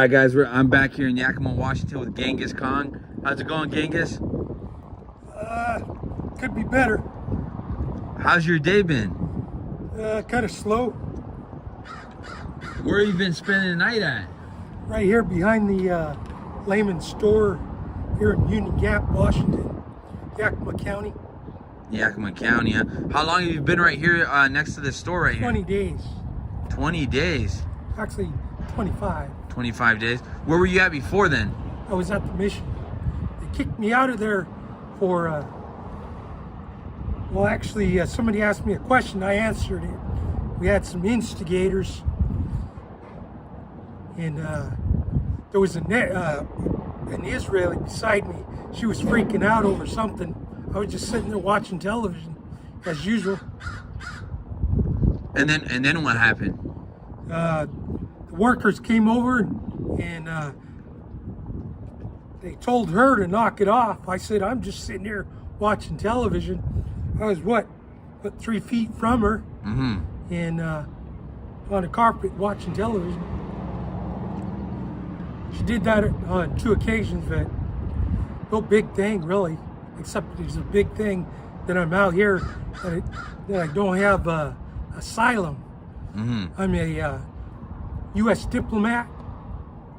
right, guys, I'm back here in Yakima, Washington with Genghis Khan. How's it going, Genghis? Could be better. How's your day been? Kind of slow. Where have you been spending the night at? Right here behind the Lehman store here in Union Gap, Washington, Yakima County. Yakima County, huh? How long have you been right here next to this store right here? 20 days. 20 days? Actually, 25. 25 days. Where were you at before then? I was at the mission. They kicked me out of there for, well, actually, somebody asked me a question. I answered it. We had some instigators. And there was an Israeli beside me. She was freaking out over something. I was just sitting there watching television, as usual. And then what happened? The workers came over and they told her to knock it off. I said, I'm just sitting here watching television. I was, what 3 feet from her, and on the carpet watching television. She did that on 2 occasions, but no big thing, really. Except there's a big thing that I'm out here that I don't have asylum. I'm a U.S. diplomat,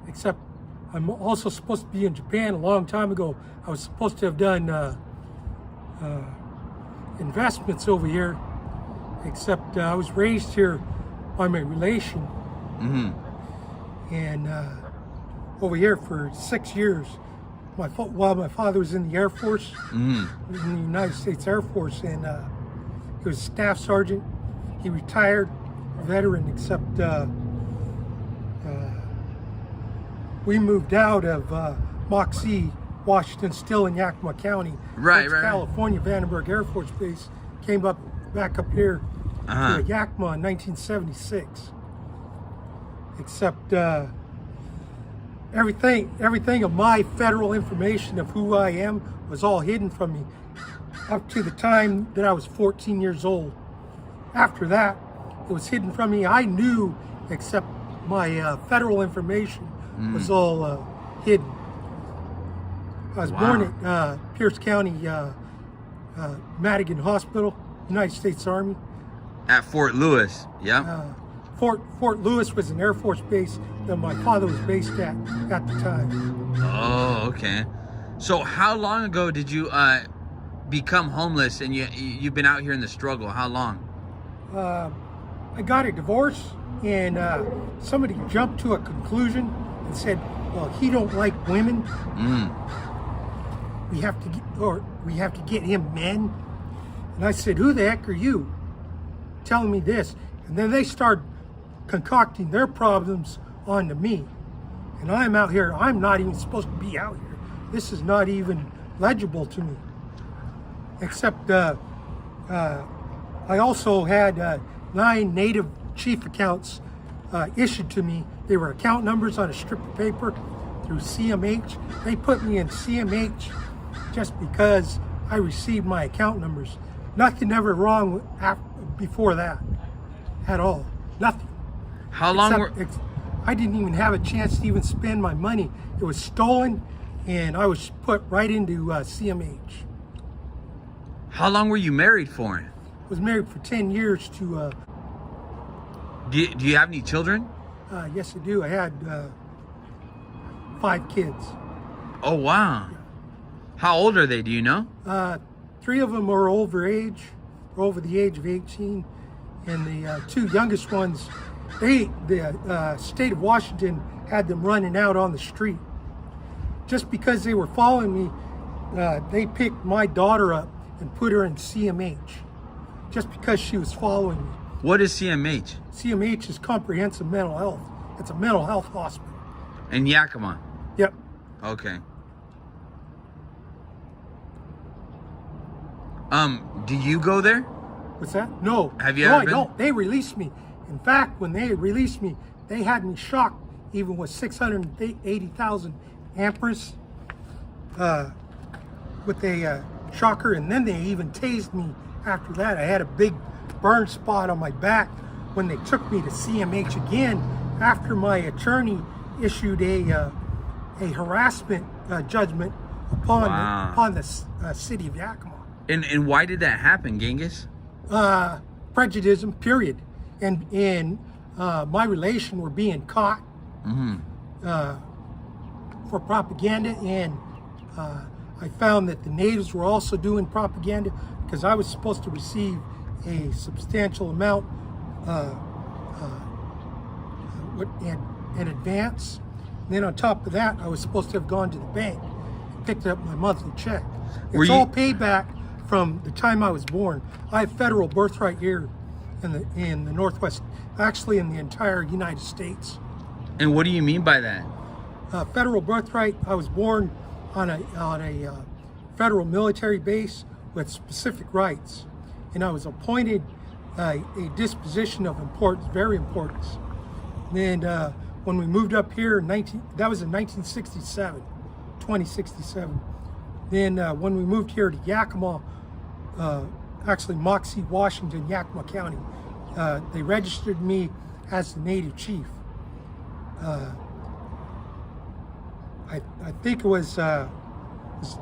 except I'm also supposed to be in Japan a long time ago. I was supposed to have done investments over here, except I was raised here by my relation. And over here for 6 years. While my father was in the Air Force, in the United States Air Force, and he was a staff sergeant. He retired, veteran, except we moved out of Moxie, Washington, still in Yakima County. Right. California, Vandenberg Air Force Base, came back up here to Yakima in 1976. Except everything of my federal information of who I am was all hidden from me up to the time that I was 14 years old. After that, it was hidden from me. I knew, except my federal information was all hidden. I was born at Pierce County, Madigan Hospital, United States Army. At Fort Lewis, yeah? Fort Lewis was an Air Force base that my father was based at the time. Oh, okay. So how long ago did you become homeless, and you've been out here in the struggle? How long? I got a divorce, and somebody jumped to a conclusion and said, well, he don't like women. We have to get him men. And I said, who the heck are you telling me this? And then they started concocting their problems onto me. And I'm out here, I'm not even supposed to be out here. This is not even legible to me. Except I also had 9 native chief accounts issued to me. They were account numbers on a strip of paper through CMH. They put me in CMH just because I received my account numbers. Nothing ever wrong before that at all. Nothing. How long I didn't even have a chance to even spend my money. It was stolen, and I was put right into CMH. How long were you married for? I was married for 10 years to... Do you have any children? Yes, I do. I had 5 kids. Oh, wow. Yeah. How old are they, do you know? 3 of them are over the age of 18. And the 2 youngest ones, the state of Washington had them running out on the street. Just because they were following me, they picked my daughter up and put her in CMH. Just because she was following me. What is CMH? CMH is Comprehensive Mental Health. It's a mental health hospital. In Yakima? Yep. Okay. Do you go there? What's that? No. Have you ever been? I don't. They released me. In fact, when they released me, they had me shocked, even with 680,000 amperes with a shocker, and then they even tased me after that. I had a big burn spot on my back when they took me to CMH again after my attorney issued a harassment judgment upon the city of Yakima. And why did that happen, Genghis? Prejudice, period. And my relation were being caught for propaganda, and I found that the natives were also doing propaganda because I was supposed to receive a substantial amount in advance. And then on top of that, I was supposed to have gone to the bank and picked up my monthly check. It's all paid back from the time I was born. I have federal birthright here in the Northwest, actually in the entire United States. And what do you mean by that? Federal birthright. I was born on a federal military base with specific rights, and I was appointed a disposition of importance, very importance. And when we moved up here, that was in 1967, 2067. Then when we moved here to Yakima, actually Moxie, Washington, Yakima County, they registered me as the native chief. I think it was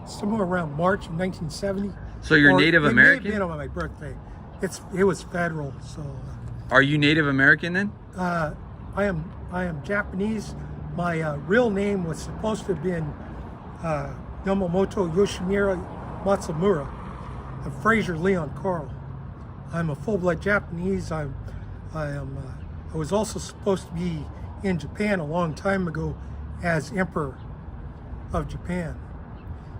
somewhere around March of 1970. So you're Native American? It may have been on my birthday. It was federal. So. Are you Native American then? I am Japanese. My real name was supposed to have been Yamamoto Yoshimura Matsumura of Fraser Leon Carl. I'm a full-blood Japanese. I was also supposed to be in Japan a long time ago as Emperor of Japan.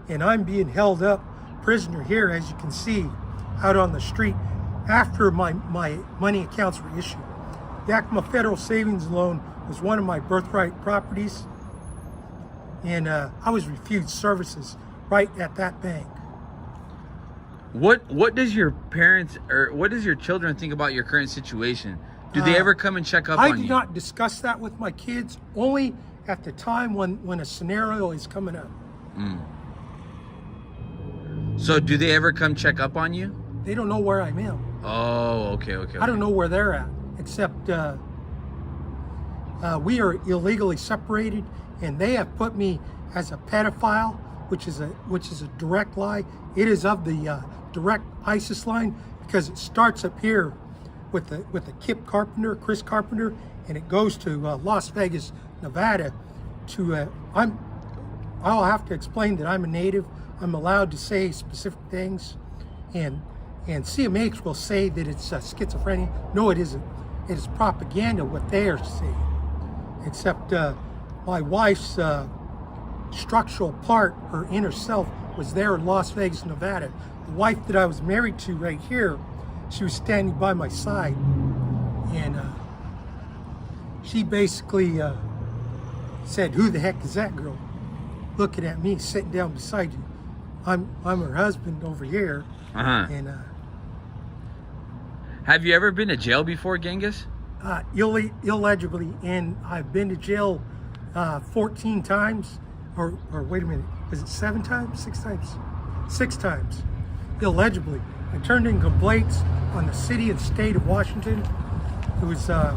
And I'm being held up prisoner here, as you can see, out on the street after my money accounts were issued. Yakima Federal Savings Loan was one of my birthright properties, and I was refused services right at that bank. What does your parents or what does your children think about your current situation? Do they ever come and check up on you? I do not discuss that with my kids, only at the time when a scenario is coming up. So do they ever come check up on you? They don't know where I am. Oh, okay. I don't know where they're at, except we are illegally separated, and they have put me as a pedophile, which is a direct lie. It is of the direct ISIS line because it starts up here with the Chris Carpenter, and it goes to Las Vegas, Nevada. I'll have to explain that I'm a native. I'm allowed to say specific things, and CMH will say that it's schizophrenia. No, it isn't. It is propaganda, what they are saying. Except my wife's structural part, her inner self, was there in Las Vegas, Nevada. The wife that I was married to right here, she was standing by my side, and she basically said, "Who the heck is that girl?" Looking at me, sitting down beside you. I'm her husband over here. And have you ever been to jail before, Genghis? Illegibly, and I've been to jail 14 times, or wait a minute, is it 7 times, 6 times? 6 times, illegibly. I turned in complaints on the city and state of Washington. It was, I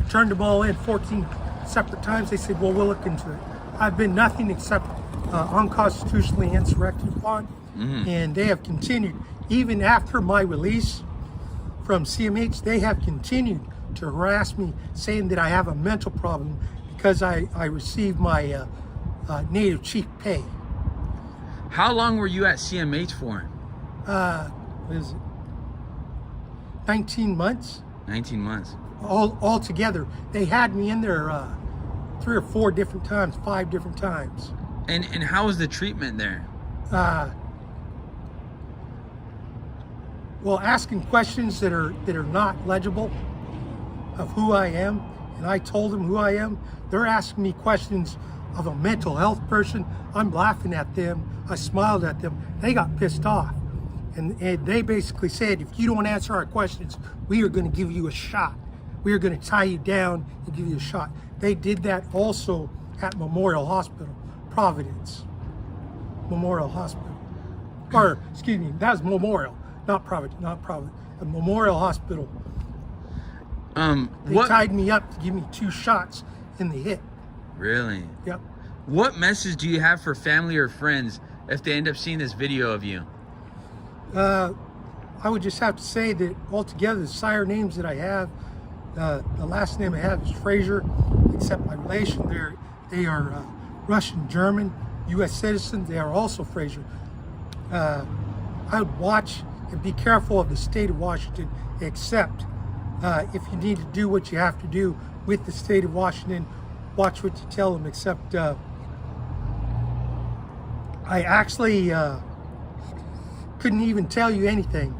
turned them all in 14 separate times. They said, well, we'll look into it. I've been nothing except unconstitutionally insurrected upon, and they have continued. Even after my release from CMH, they have continued to harass me, saying that I have a mental problem because I received my native chief pay. How long were you at CMH for? What is it? 19 months. 19 months. All together. They had me in there 3 or 4 different times, 5 different times. And how was the treatment there? Well, asking questions that are not legible of who I am, and I told them who I am. They're asking me questions of a mental health person. I'm laughing at them. I smiled at them. They got pissed off, and they basically said, if you don't answer our questions, we are going to give you a shot. We are going to tie you down and give you a shot. They did that also at Memorial Hospital, Providence. Memorial Hospital. Or, excuse me, that was Memorial, not Providence, Memorial Hospital. They tied me up to give me 2 shots, in the hit. Really? Yep. What message do you have for family or friends if they end up seeing this video of you? I would just have to say that altogether, the sire names that I have, the last name I have is Fraser, except my relation there, they are Russian, German, U.S. citizens. They are also Fraser. I would watch and be careful of the state of Washington, except if you need to do what you have to do with the state of Washington, watch what you tell them, except I actually couldn't even tell you anything,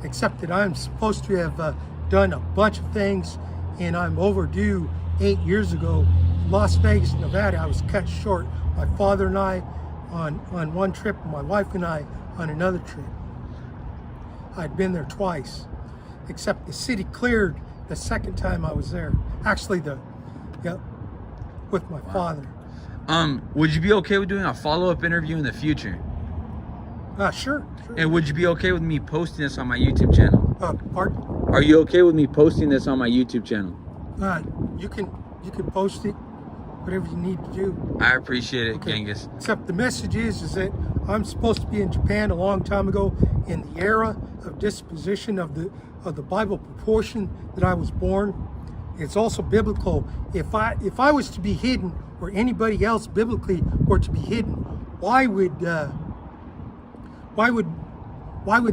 except that I'm supposed to have done a bunch of things, and I'm overdue. 8 years ago, Las Vegas, Nevada, I was cut short. My father and I on one trip, my wife and I on another trip. I'd been there twice, except the city cleared the second time I was there. Actually, with my father. Would you be okay with doing a follow-up interview in the future? Sure. And would you be okay with me posting this on my YouTube channel? Pardon? Are you okay with me posting this on my YouTube channel? You can post it, whatever you need to do. I appreciate it, Okay. Genghis. Except the message is that I'm supposed to be in Japan a long time ago in the era of disposition of the Bible proportion that I was born. It's also biblical. If I was to be hidden, or anybody else biblically were to be hidden, why would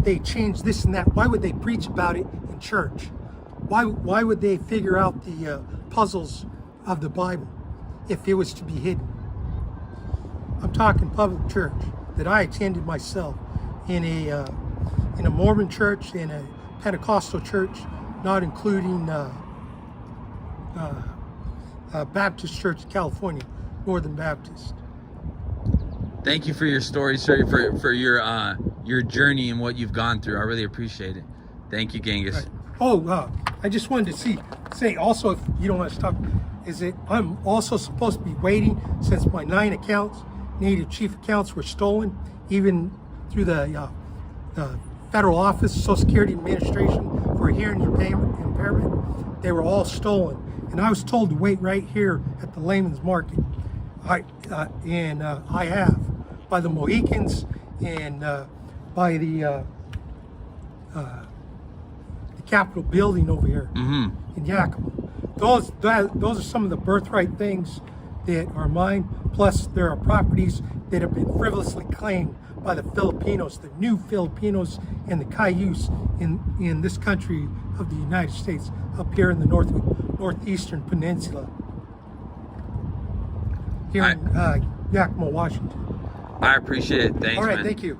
they change this and that? Why would they preach about it in church? Why would they figure out the puzzles of the Bible if it was to be hidden? I'm talking public church that I attended myself in a Mormon church, in a Pentecostal church, not including Baptist Church in California, Northern Baptist. Thank you for your story, sir, for your journey and what you've gone through. I really appreciate it. Thank you, Genghis. Right. Oh, I just wanted to say also, if you don't want to stop, is that I'm also supposed to be waiting, since my 9 accounts, native chief accounts, were stolen, even through the federal office, Social Security Administration, for hearing impairment. They were all stolen, and I was told to wait right here at the Layman's Market. I have, by the Mohicans and by the Capitol building over here in Yakima. Those are some of the birthright things that are mine. Plus, there are properties that have been frivolously claimed by the Filipinos, the new Filipinos and the Cayuse in this country of the United States, up here in the northeastern peninsula, here in Yakima, Washington. I appreciate it. Thanks, All right, man. thank you.